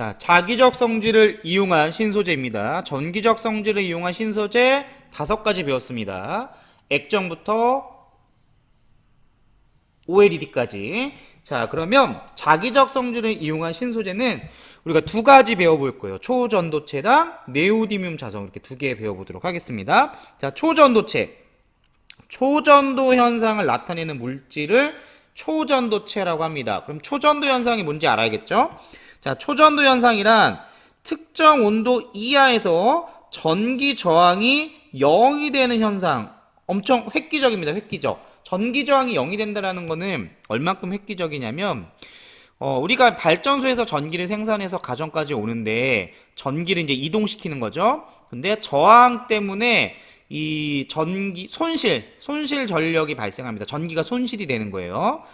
자, 자기적 성질을 이용한 신소재입니다. 전기적 성질을 이용한 신소재 5가지 배웠습니다. 액정부터 OLED까지. 자, 그러면 자기적 성질을 이용한 신소재는 우리가 2가지 배워볼 거예요. 초전도체랑 네오디뮴 자성 이렇게 2개 배워보도록 하겠습니다. 자, 초전도체. 초전도 현상을 나타내는 물질을 초전도체라고 합니다. 그럼 초전도 현상이 뭔지 알아야겠죠? 자, 초전도 현상이란 특정 온도 이하에서 전기 저항이 0이 되는 현상. 엄청 획기적입니다. 획기적. 전기 저항이 0이 된다는 거는 얼만큼 획기적이냐면 우리가 발전소에서 전기를 생산해서 가정까지 오는데 전기를 이제 이동시키는 거죠. 근데 저항 때문에 이 전기 손실 전력이 발생합니다. 전기가 손실이 되는 거예요.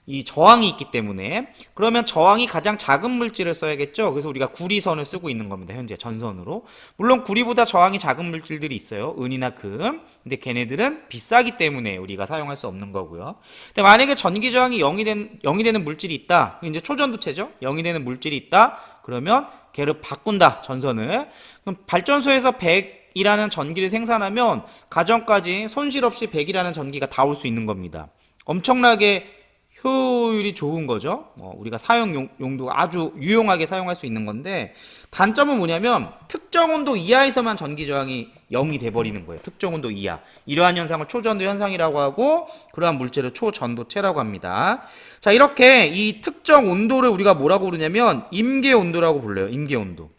이 저항이 있기 때문에. 그러면 저항이 가장 작은 물질을 써야겠죠. 그래서 우리가 구리선을 쓰고 있는 겁니다. 현재 전선으로. 물론 구리보다 저항이 작은 물질들이 있어요. 은이나 금. 근데 걔네들은 비싸기 때문에 우리가 사용할 수 없는 거고요. 근데 만약에 전기 저항이 0이 되는 물질이 있다. 이제 초전도체죠. 0이 되는 물질이 있다. 그러면 걔를 바꾼다. 전선을. 그럼 발전소에서 100이라는 전기를 생산하면 가정까지 손실 없이 100이라는 전기가 다 올 수 있는 겁니다. 엄청나게 효율이 좋은 거죠. 우리가 사용 용도가 아주 유용하게 사용할 수 있는 건데, 단점은 뭐냐면 특정 온도 이하에서만 전기 저항이 0이 돼버리는 거예요. 특정 온도 이하. 이러한 현상을 초전도 현상이라고 하고, 그러한 물질을 초전도체라고 합니다. 자, 이렇게 이 특정 온도를 우리가 뭐라고 부르냐면 임계 온도라고 불러요. 임계 온도.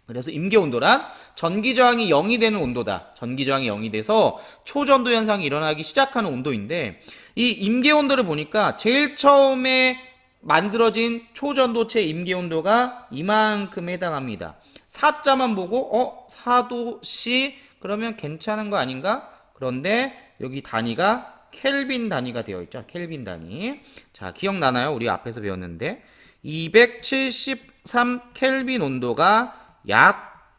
그래서 임계 온도란 전기 저항이 0이 되는 온도다. 전기 저항이 0이 돼서 초전도 현상이 일어나기 시작하는 온도인데, 이 임계 온도를 보니까 제일 처음에 만들어진 초전도체 임계 온도가 이만큼에 해당합니다. 4자만 보고 4도씨 그러면 괜찮은 거 아닌가? 그런데 여기 단위가 켈빈 단위가 되어 있죠. 켈빈 단위. 자, 기억나나요? 우리 앞에서 배웠는데 273 켈빈 온도가 약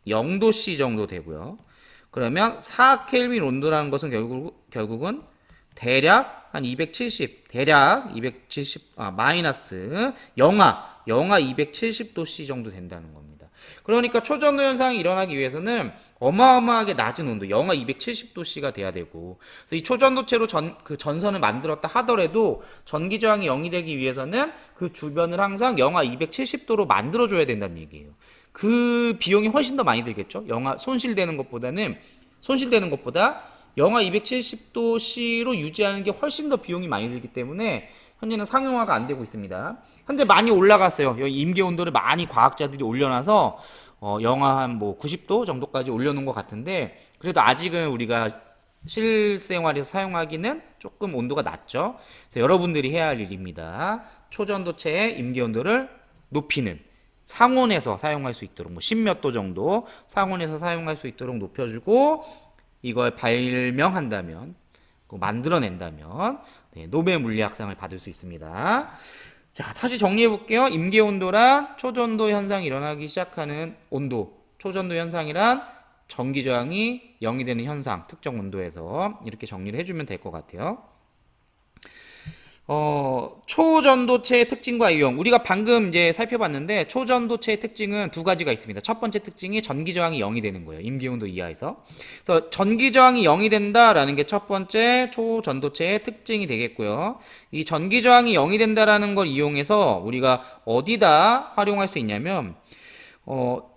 0도씨 정도 되고요. 그러면 4켈빈 온도라는 것은 결국은 대략 한 270, 대략 270, 마이너스 영하 270도씨 정도 된다는 겁니다. 그러니까 초전도 현상이 일어나기 위해서는 어마어마하게 낮은 온도, 영하 270도씨가 돼야 되고, 그래서 이 초전도체로 전선을 만들었다 하더라도 전기 저항이 0이 되기 위해서는 그 주변을 항상 영하 270도로 만들어줘야 된다는 얘기예요. 그 비용이 훨씬 더 많이 들겠죠? 손실되는 것보다 영하 270도씨로 유지하는 게 훨씬 더 비용이 많이 들기 때문에 현재는 상용화가 안 되고 있습니다. 현재 많이 올라갔어요. 여기 임계 온도를 많이 과학자들이 올려놔서 영하 한 90도 정도까지 올려놓은 것 같은데, 그래도 아직은 우리가 실생활에서 사용하기는 조금 온도가 낮죠. 그래서 여러분들이 해야 할 일입니다. 초전도체의 임계 온도를 높이는, 상온에서 사용할 수 있도록 10몇 도 정도 상온에서 사용할 수 있도록 높여주고, 이걸 발명한다면, 만들어낸다면 노벨 물리학상을 받을 수 있습니다. 자, 다시 정리해 볼게요. 임계 온도란 초전도 현상이 일어나기 시작하는 온도, 초전도 현상이란 전기 저항이 0이 되는 현상, 특정 온도에서 이렇게 정리를 해주면 될 것 같아요. 초전도체의 특징과 유형. 우리가 방금 이제 살펴봤는데, 초전도체의 특징은 2가지가 있습니다. 첫 번째 특징이 전기 저항이 0이 되는 거예요. 임계온도 이하에서. 그래서 전기 저항이 0이 된다라는 게 첫 번째 초전도체의 특징이 되겠고요. 이 전기 저항이 0이 된다라는 걸 이용해서 우리가 어디다 활용할 수 있냐면,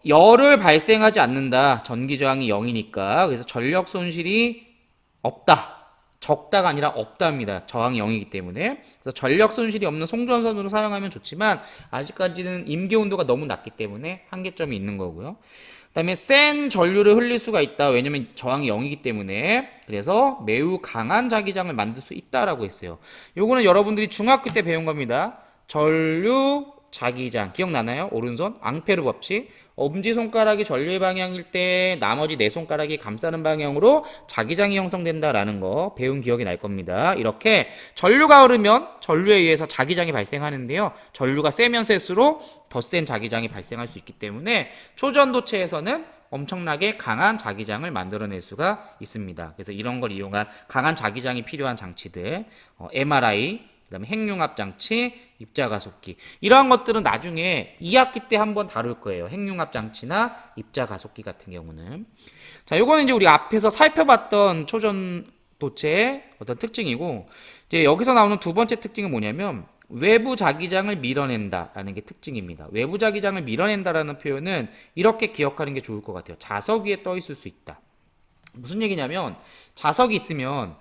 열을 발생하지 않는다. 전기 저항이 0이니까. 그래서 전력 손실이 없다. 적다가 아니라 없답니다. 저항이 0이기 때문에. 그래서 전력 손실이 없는 송전선으로 사용하면 좋지만 아직까지는 임계 온도가 너무 낮기 때문에 한계점이 있는 거고요. 그 다음에 센 전류를 흘릴 수가 있다. 왜냐면 저항이 0이기 때문에. 그래서 매우 강한 자기장을 만들 수 있다라고 했어요. 요거는 여러분들이 중학교 때 배운 겁니다. 전류 자기장 기억나나요? 오른손 앙페르 법칙. 엄지손가락이 전류의 방향일 때 나머지 네 손가락이 감싸는 방향으로 자기장이 형성된다라는 거 배운 기억이 날 겁니다. 이렇게 전류가 흐르면 전류에 의해서 자기장이 발생하는데요. 전류가 세면 셀수록 더 센 자기장이 발생할 수 있기 때문에 초전도체에서는 엄청나게 강한 자기장을 만들어낼 수가 있습니다. 그래서 이런 걸 이용한 강한 자기장이 필요한 장치들, MRI, 그다음에 핵융합장치, 입자가속기. 이러한 것들은 나중에 2학기 때 한번 다룰 거예요. 핵융합장치나 입자가속기 같은 경우는. 자, 요거는 이제 우리 앞에서 살펴봤던 초전도체의 어떤 특징이고, 이제 여기서 나오는 두 번째 특징은 뭐냐면 외부 자기장을 밀어낸다라는 게 특징입니다. 외부 자기장을 밀어낸다라는 표현은 이렇게 기억하는 게 좋을 것 같아요. 자석 위에 떠 있을 수 있다. 무슨 얘기냐면 자석이 있으면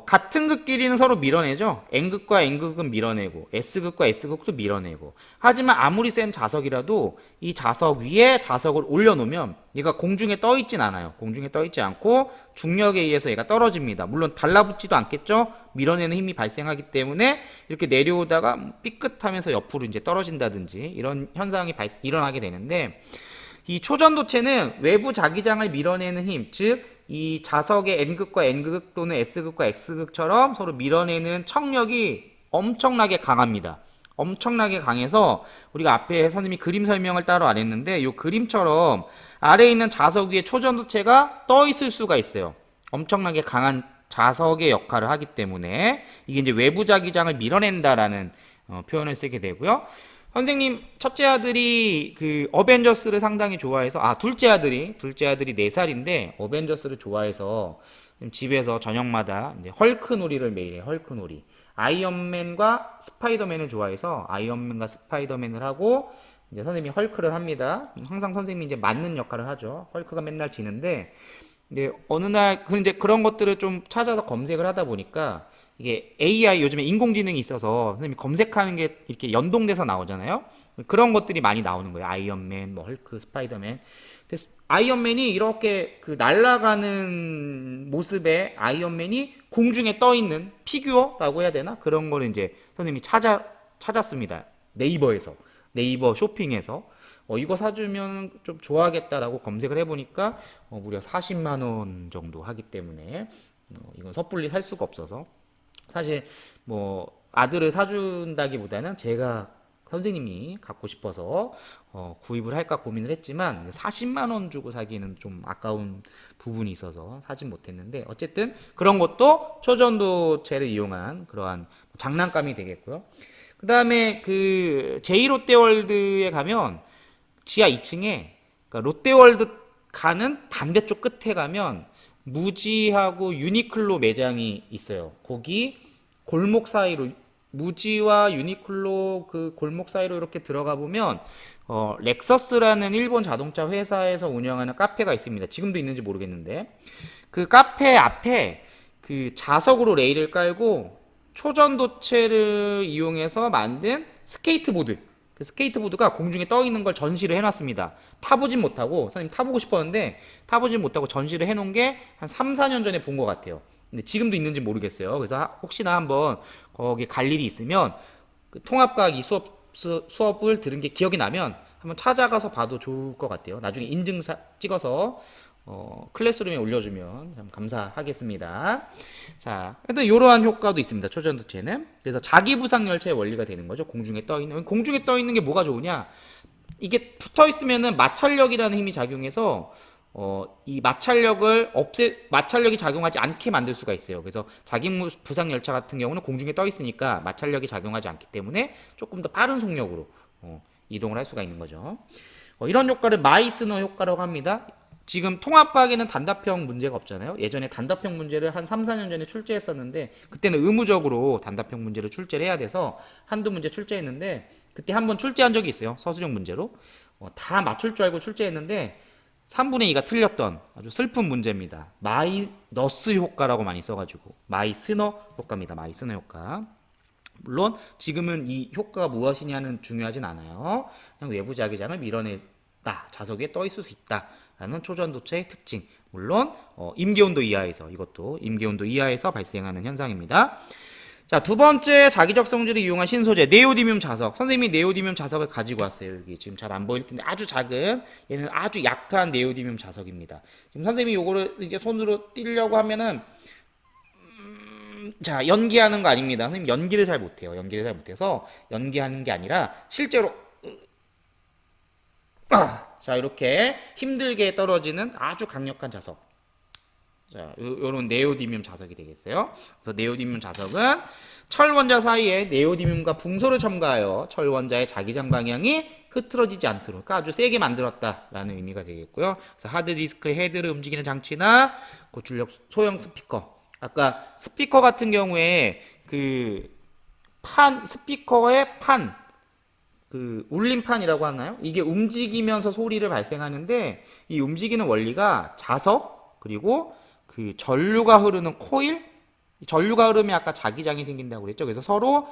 같은 극끼리는 서로 밀어내죠. N극과 N극은 밀어내고 S극과 S극도 밀어내고. 하지만 아무리 센 자석이라도 이 자석 위에 자석을 올려놓으면 얘가 공중에 떠 있진 않아요. 공중에 떠 있지 않고 중력에 의해서 얘가 떨어집니다. 물론 달라붙지도 않겠죠. 밀어내는 힘이 발생하기 때문에 이렇게 내려오다가 삐끗하면서 옆으로 이제 떨어진다든지 이런 현상이 일어나게 되는데, 이 초전도체는 외부 자기장을 밀어내는 힘, 즉 이 자석의 N극과 N극 또는 S극과 X극처럼 서로 밀어내는 척력이 엄청나게 강합니다. 엄청나게 강해서 우리가 앞에 선생님이 그림 설명을 따로 안 했는데 이 그림처럼 아래에 있는 자석 위에 초전도체가 떠 있을 수가 있어요. 엄청나게 강한 자석의 역할을 하기 때문에 이게 이제 외부 자기장을 밀어낸다라는 표현을 쓰게 되고요. 선생님 첫째 아들이 그 어벤져스를 상당히 좋아해서, 둘째 아들이 4살인데 어벤져스를 좋아해서 집에서 저녁마다 이제 헐크 놀이를 매일 해요. 헐크 놀이. 아이언맨과 스파이더맨을 좋아해서 아이언맨과 스파이더맨을 하고 이제 선생님이 헐크를 합니다. 항상 선생님이 이제 맞는 역할을 하죠. 헐크가 맨날 지는데, 근데 어느 날 이제 그런 것들을 좀 찾아서 검색을 하다 보니까 이게 AI, 요즘에 인공지능이 있어서 선생님이 검색하는 게 이렇게 연동돼서 나오잖아요. 그런 것들이 많이 나오는 거예요. 아이언맨, 뭐 헐크, 스파이더맨. 아이언맨이 이렇게 그 날아가는 모습의 아이언맨이 공중에 떠 있는 피규어라고 해야 되나? 그런 거를 이제 선생님이 찾았습니다. 네이버 쇼핑에서. 이거 사주면 좀 좋아하겠다라고 검색을 해보니까 무려 40만 원 정도 하기 때문에 이건 섣불리 살 수가 없어서, 사실 뭐 아들을 사준다기보다는 제가 선생님이 갖고 싶어서 구입을 할까 고민을 했지만 40만 원 주고 사기는 좀 아까운 부분이 있어서 사진 못했는데, 어쨌든 그런 것도 초전도체를 이용한 그러한 장난감이 되겠고요. 그 다음에 그 제2롯데월드에 가면 지하 2층에, 그러니까 롯데월드 가는 반대쪽 끝에 가면 무지하고 유니클로 매장이 있어요. 거기 골목 사이로, 무지와 유니클로 그 골목 사이로 이렇게 들어가 보면 렉서스라는 일본 자동차 회사에서 운영하는 카페가 있습니다. 지금도 있는지 모르겠는데 그 카페 앞에 그 자석으로 레일을 깔고 초전도체를 이용해서 만든 스케이트보드, 그 스케이트보드가 공중에 떠 있는 걸 전시를 해놨습니다. 타보진 못하고, 선생님 타보고 싶었는데 타보진 못하고 전시를 해놓은 게 한 3, 4년 전에 본 것 같아요. 근데 지금도 있는지 모르겠어요. 그래서 혹시나 한번 거기 갈 일이 있으면 그 통합과학 수업을 들은 게 기억이 나면 한번 찾아가서 봐도 좋을 것 같아요. 나중에 인증사 찍어서 클래스룸에 올려주면 참 감사하겠습니다. 자, 하여튼 이러한 효과도 있습니다. 초전도체는. 그래서 자기부상 열차의 원리가 되는 거죠. 공중에 떠 있는 게 뭐가 좋으냐? 이게 붙어 있으면은 마찰력이라는 힘이 작용해서 이 마찰력이 작용하지 않게 만들 수가 있어요. 그래서 자기부상 열차 같은 경우는 공중에 떠 있으니까 마찰력이 작용하지 않기 때문에 조금 더 빠른 속력으로 이동을 할 수가 있는 거죠. 이런 효과를 마이스너 효과라고 합니다. 지금 통합과학에는 단답형 문제가 없잖아요. 예전에 단답형 문제를 한 3, 4년 전에 출제했었는데 그때는 의무적으로 단답형 문제를 출제를 해야 돼서 한두 문제 출제했는데, 그때 한번 출제한 적이 있어요. 서술형 문제로. 다 맞출 줄 알고 출제했는데 3분의 2가 틀렸던 아주 슬픈 문제입니다. 마이너스 효과라고 많이 써가지고 마이스너 효과입니다. 마이스너 효과. 물론 지금은 이 효과가 무엇이냐는 중요하진 않아요. 그냥 외부 자기장을 밀어내다, 자석 위에 떠 있을 수 있다 라는 초전도체의 특징. 물론 임계온도 이하에서, 이것도 임계온도 이하에서 발생하는 현상입니다. 자, 두 번째 자기적 성질을 이용한 신소재 네오디뮴 자석. 선생님이 네오디뮴 자석을 가지고 왔어요. 여기 지금 잘 안 보일 텐데 아주 작은, 얘는 아주 약한 네오디뮴 자석입니다. 지금 선생님이 요거를 이제 손으로 띄려고 하면은 자, 연기하는 거 아닙니다. 선생님 연기를 잘 못해요. 연기를 잘 못해서 연기하는 게 아니라 실제로 자, 이렇게 힘들게 떨어지는 아주 강력한 자석. 자, 요런 네오디뮴 자석이 되겠어요. 그래서 네오디뮴 자석은 철원자 사이에 네오디뮴과 붕소를 첨가하여 철원자의 자기장 방향이 흐트러지지 않도록 그러니까 아주 세게 만들었다라는 의미가 되겠고요. 그래서 하드디스크 헤드를 움직이는 장치나 고출력 소형 스피커. 아까 스피커 같은 경우에 그 스피커의 그 울림판이라고 하나요? 이게 움직이면서 소리를 발생하는데 이 움직이는 원리가 자석 그리고 그 전류가 흐르는 코일 전류가 흐르면 아까 자기장이 생긴다고 그랬죠. 그래서 서로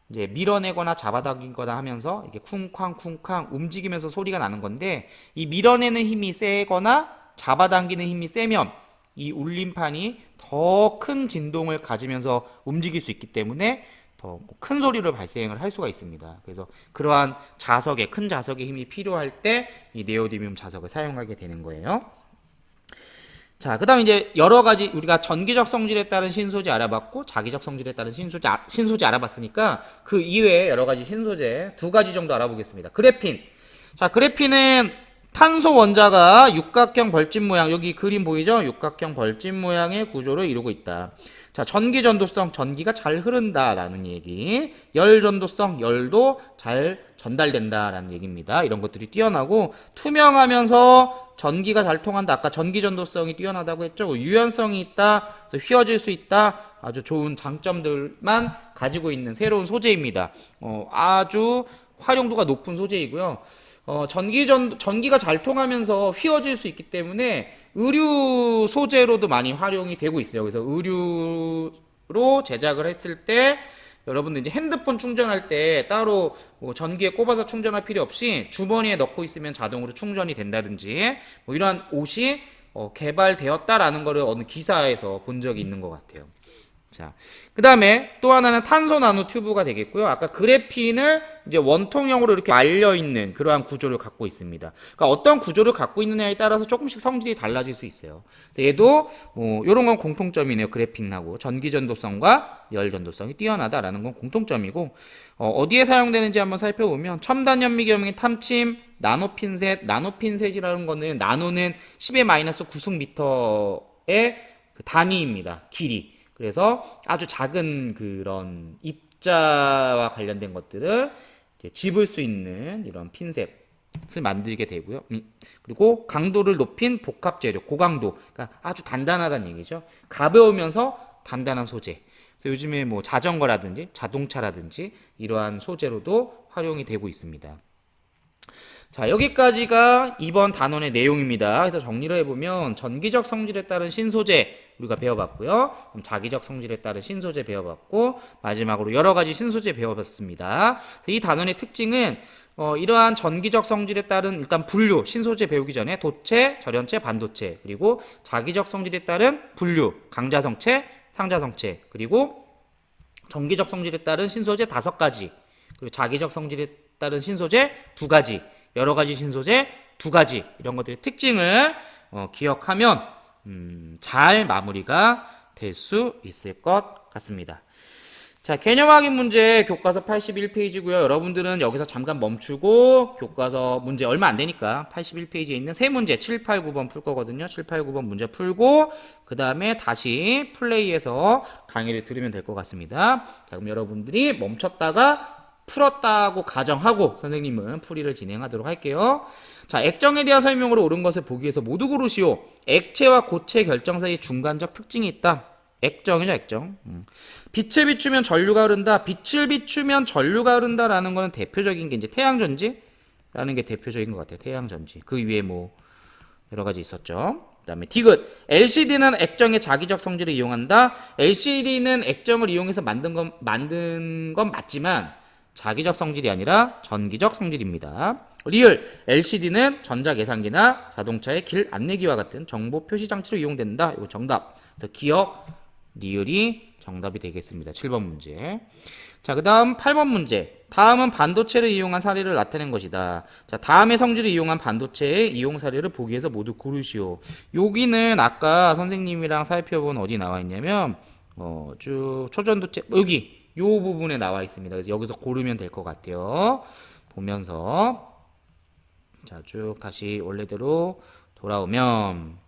이제 밀어내거나 잡아당기거나 하면서 이게 쿵쾅쿵쾅 움직이면서 소리가 나는 건데 이 밀어내는 힘이 세거나 잡아당기는 힘이 세면 이 울림판이 더 큰 진동을 가지면서 움직일 수 있기 때문에 더 큰 소리를 발생을 할 수가 있습니다. 그래서 그러한 큰 자석의 힘이 필요할 때 이 네오디뮴 자석을 사용하게 되는 거예요. 자, 그 다음 이제 여러 가지 우리가 전기적 성질에 따른 신소재 알아봤고 자기적 성질에 따른 신소재 알아봤으니까 그 이외에 여러 가지 신소재 2가지 정도 알아보겠습니다. 그래핀. 자, 그래핀은 탄소 원자가 육각형 벌집 모양, 여기 그림 보이죠? 육각형 벌집 모양의 구조를 이루고 있다. 자, 전기 전도성, 전기가 잘 흐른다라는 얘기. 열 전도성, 열도 잘 전달된다라는 얘기입니다. 이런 것들이 뛰어나고 투명하면서 전기가 잘 통한다. 아까 전기 전도성이 뛰어나다고 했죠. 유연성이 있다. 그래서 휘어질 수 있다. 아주 좋은 장점들만 가지고 있는 새로운 소재입니다. 아주 활용도가 높은 소재이고요. 전기가 잘 통하면서 휘어질 수 있기 때문에 의류 소재로도 많이 활용이 되고 있어요. 그래서 의류로 제작을 했을 때 여러분들 이제 핸드폰 충전할 때 따로 뭐 전기에 꼽아서 충전할 필요 없이 주머니에 넣고 있으면 자동으로 충전이 된다든지 뭐 이러한 옷이 개발되었다라는 거를 어느 기사에서 본 적이 있는 것 같아요. 자, 그 다음에 또 하나는 탄소 나노 튜브가 되겠고요. 아까 그래핀을 이제 원통형으로 이렇게 말려있는 그러한 구조를 갖고 있습니다. 그러니까 어떤 구조를 갖고 있느냐에 따라서 조금씩 성질이 달라질 수 있어요. 그래서 얘도 뭐 요런 건 공통점이네요. 그래핀하고 전기전도성과 열전도성이 뛰어나다라는 건 공통점이고 어디에 사용되는지 한번 살펴보면 첨단 현미경의 탐침, 나노핀셋이라는 거는 나노는 10의 마이너스 9승미터의 그 단위입니다. 길이. 그래서 아주 작은 그런 입자와 관련된 것들을 이제 집을 수 있는 이런 핀셋을 만들게 되고요. 그리고 강도를 높인 복합 재료, 고강도. 그러니까 아주 단단하다는 얘기죠. 가벼우면서 단단한 소재. 그래서 요즘에 뭐 자전거라든지 자동차라든지 이러한 소재로도 활용이 되고 있습니다. 자, 여기까지가 이번 단원의 내용입니다. 그래서 정리를 해보면 전기적 성질에 따른 신소재 우리가 배워봤고요. 그럼 자기적 성질에 따른 신소재 배워봤고 마지막으로 여러 가지 신소재 배워봤습니다. 이 단원의 특징은 이러한 전기적 성질에 따른 일단 분류, 신소재 배우기 전에 도체, 절연체, 반도체 그리고 자기적 성질에 따른 분류, 강자성체, 상자성체 그리고 전기적 성질에 따른 신소재 5가지 그리고 자기적 성질에 따른 신소재 2가지 여러 가지 신소재 2가지 이런 것들의 특징을 기억하면 잘 마무리가 될 수 있을 것 같습니다. 자, 개념 확인 문제 교과서 81페이지고요. 여러분들은 여기서 잠깐 멈추고 교과서 문제 얼마 안 되니까 81페이지에 있는 세 문제 7, 8, 9번 풀 거거든요. 7, 8, 9번 문제 풀고 그 다음에 다시 플레이해서 강의를 들으면 될 것 같습니다. 자, 그럼 여러분들이 멈췄다가 풀었다고 가정하고 선생님은 풀이를 진행하도록 할게요. 자, 액정에 대한 설명으로 옳은 것을 보기 위해서 모두 고르시오. 액체와 고체 결정 사이에 중간적 특징이 있다. 액정이죠, 액정. 빛을 비추면 전류가 흐른다. 빛을 비추면 전류가 흐른다라는 거는 대표적인 게 이제 태양전지라는 게 대표적인 것 같아요. 태양전지. 그 위에 뭐 여러 가지 있었죠. 그 다음에 디귿. LCD는 액정의 자기적 성질을 이용한다. LCD는 액정을 이용해서 만든 건 맞지만 자기적 성질이 아니라 전기적 성질입니다. 리을. LCD는 전자 계산기나 자동차의 길 안내기와 같은 정보 표시 장치로 이용된다. 이거 정답. 그래서 기억 리을이 정답이 되겠습니다. 7번 문제. 자, 그 다음 8번 문제. 다음은 반도체를 이용한 사례를 나타낸 것이다. 자, 다음의 성질을 이용한 반도체의 이용 사례를 보기 위해서 모두 고르시오. 여기는 아까 선생님이랑 살펴본 어디 나와 있냐면 쭉 초전도체 여기 요 부분에 나와 있습니다. 그래서 여기서 고르면 될 것 같아요. 보면서 자, 쭉 다시 원래대로 돌아오면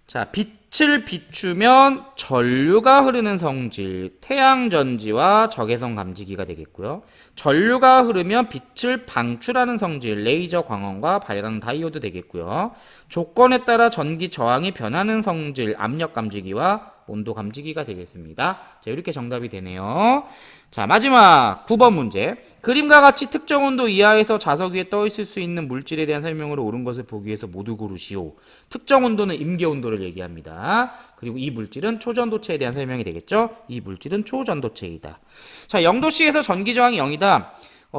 자, 빛을 비추면 전류가 흐르는 성질, 태양전지와 적외선 감지기가 되겠고요. 전류가 흐르면 빛을 방출하는 성질, 레이저 광원과 발광 다이오드 되겠고요. 조건에 따라 전기 저항이 변하는 성질, 압력 감지기와 온도 감지기가 되겠습니다. 자, 이렇게 정답이 되네요. 자, 마지막 9번 문제. 그림과 같이 특정 온도 이하에서 자석 위에 떠 있을 수 있는 물질에 대한 설명으로 옳은 것을 보기 위해서 모두 고르시오. 특정 온도는 임계 온도를 얘기합니다. 그리고 이 물질은 초전도체에 대한 설명이 되겠죠? 이 물질은 초전도체이다. 자, 0도씨에서 전기 저항이 0이다.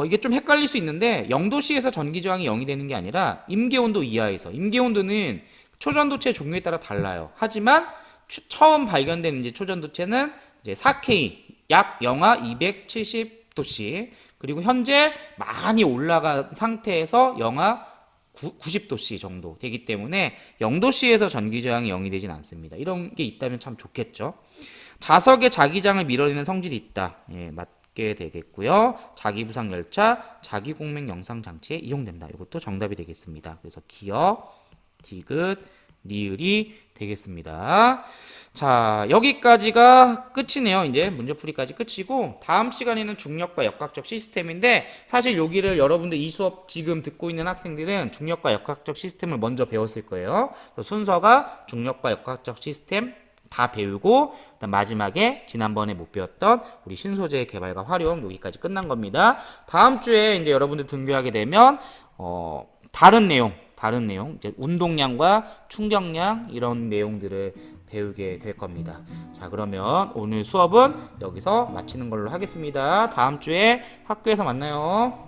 이게 좀 헷갈릴 수 있는데 0도씨에서 전기 저항이 0이 되는 게 아니라 임계 온도 이하에서. 임계 온도는 초전도체 종류에 따라 달라요. 하지만 처음 발견된 이제 초전도체는 이제 4K 약 영하 270도씨, 그리고 현재 많이 올라간 상태에서 영하 90도씨 정도 되기 때문에 0도씨에서 전기 저항이 0이 되진 않습니다. 이런 게 있다면 참 좋겠죠. 자석의 자기장을 밀어내는 성질이 있다. 예, 맞게 되겠고요. 자기부상 열차, 자기공명 영상 장치에 이용된다. 이것도 정답이 되겠습니다. 그래서 기역, 디귿, 리을이 되겠습니다. 자, 여기까지가 끝이네요. 이제 문제풀이까지 끝이고, 다음 시간에는 중력과 역학적 시스템인데, 사실 여기를 여러분들 이 수업 지금 듣고 있는 학생들은 중력과 역학적 시스템을 먼저 배웠을 거예요. 순서가 중력과 역학적 시스템 다 배우고, 일단 마지막에 지난번에 못 배웠던 우리 신소재 개발과 활용, 여기까지 끝난 겁니다. 다음 주에 이제 여러분들 등교하게 되면 다른 내용, 이제 운동량과 충격량 이런 내용들을 배우게 될 겁니다. 자, 그러면 오늘 수업은 여기서 마치는 걸로 하겠습니다. 다음 주에 학교에서 만나요.